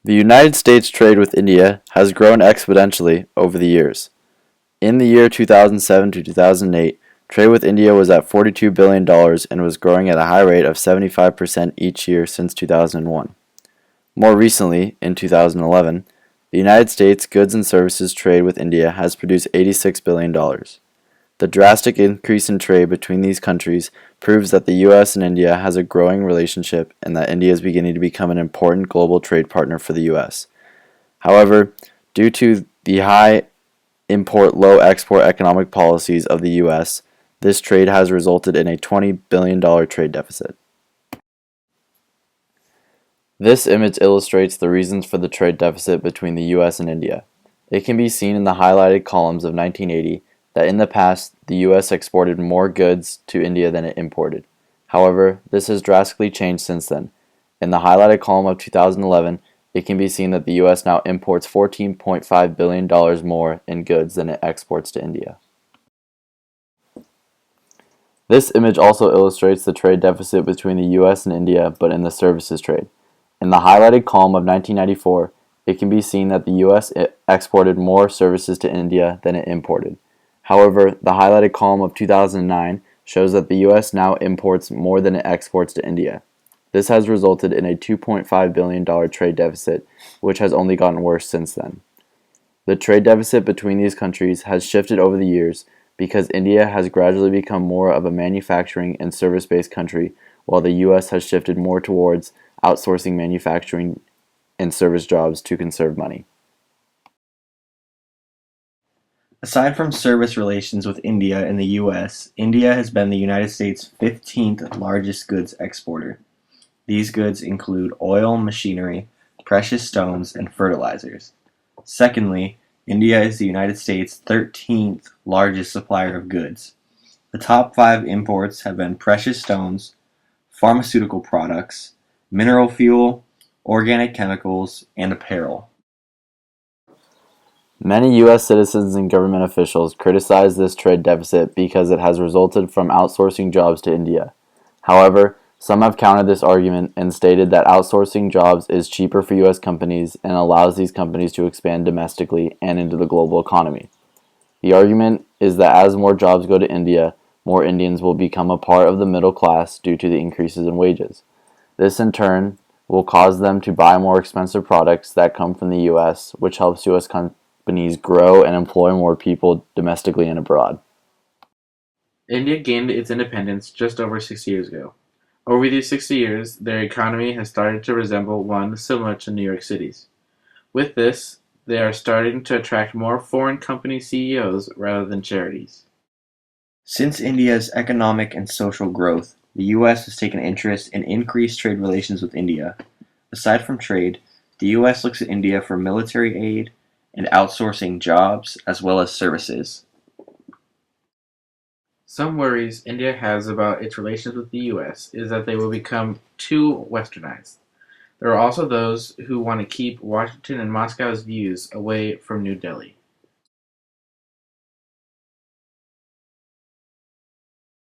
The United States trade with India has grown exponentially over the years. In the year 2007 to 2008, trade with India was at $42 billion and was growing at a high rate of 75% each year since 2001. More recently, in 2011, the United States goods and services trade with India has produced $86 billion. The drastic increase in trade between these countries proves that the U.S. and India has a growing relationship and that India is beginning to become an important global trade partner for the U.S. However, due to the high import, low export economic policies of the U.S., this trade has resulted in a $20 billion trade deficit. This image illustrates the reasons for the trade deficit between the U.S. and India. It can be seen in the highlighted columns of 1980 that in the past, the U.S. exported more goods to India than it imported. However, this has drastically changed since then. In the highlighted column of 2011, it can be seen that the U.S. now imports $14.5 billion more in goods than it exports to India. This image also illustrates the trade deficit between the U.S. and India, but in the services trade. In the highlighted column of 1994, it can be seen that the U.S. exported more services to India than it imported. However, the highlighted column of 2009 shows that the U.S. now imports more than it exports to India. This has resulted in a $2.5 billion trade deficit, which has only gotten worse since then. The trade deficit between these countries has shifted over the years because India has gradually become more of a manufacturing and service-based country, while the U.S. has shifted more towards outsourcing manufacturing and service jobs to conserve money. Aside from service relations with India and the U.S., India has been the United States' 15th largest goods exporter. These goods include oil, machinery, precious stones, and fertilizers. Secondly, India is the United States' 13th largest supplier of goods. The top 5 imports have been precious stones, pharmaceutical products, mineral fuel, organic chemicals, and apparel. Many U.S. citizens and government officials criticize this trade deficit because it has resulted from outsourcing jobs to India. However, some have countered this argument and stated that outsourcing jobs is cheaper for U.S. companies and allows these companies to expand domestically and into the global economy. The argument is that as more jobs go to India, more Indians will become a part of the middle class due to the increases in wages. This in turn will cause them to buy more expensive products that come from the U.S., which helps U.S. companies grow and employ more people domestically and abroad. India gained its independence just over 60 years ago. Over these 60 years, their economy has started to resemble one similar to New York City's. With this, they are starting to attract more foreign company CEOs rather than charities. Since India's economic and social growth, the U.S. has taken interest in increased trade relations with India. Aside from trade, the U.S. looks at India for military aid and outsourcing jobs as well as services. Some worries India has about its relations with the U.S. is that they will become too westernized. There are also those who want to keep Washington and Moscow's views away from New Delhi.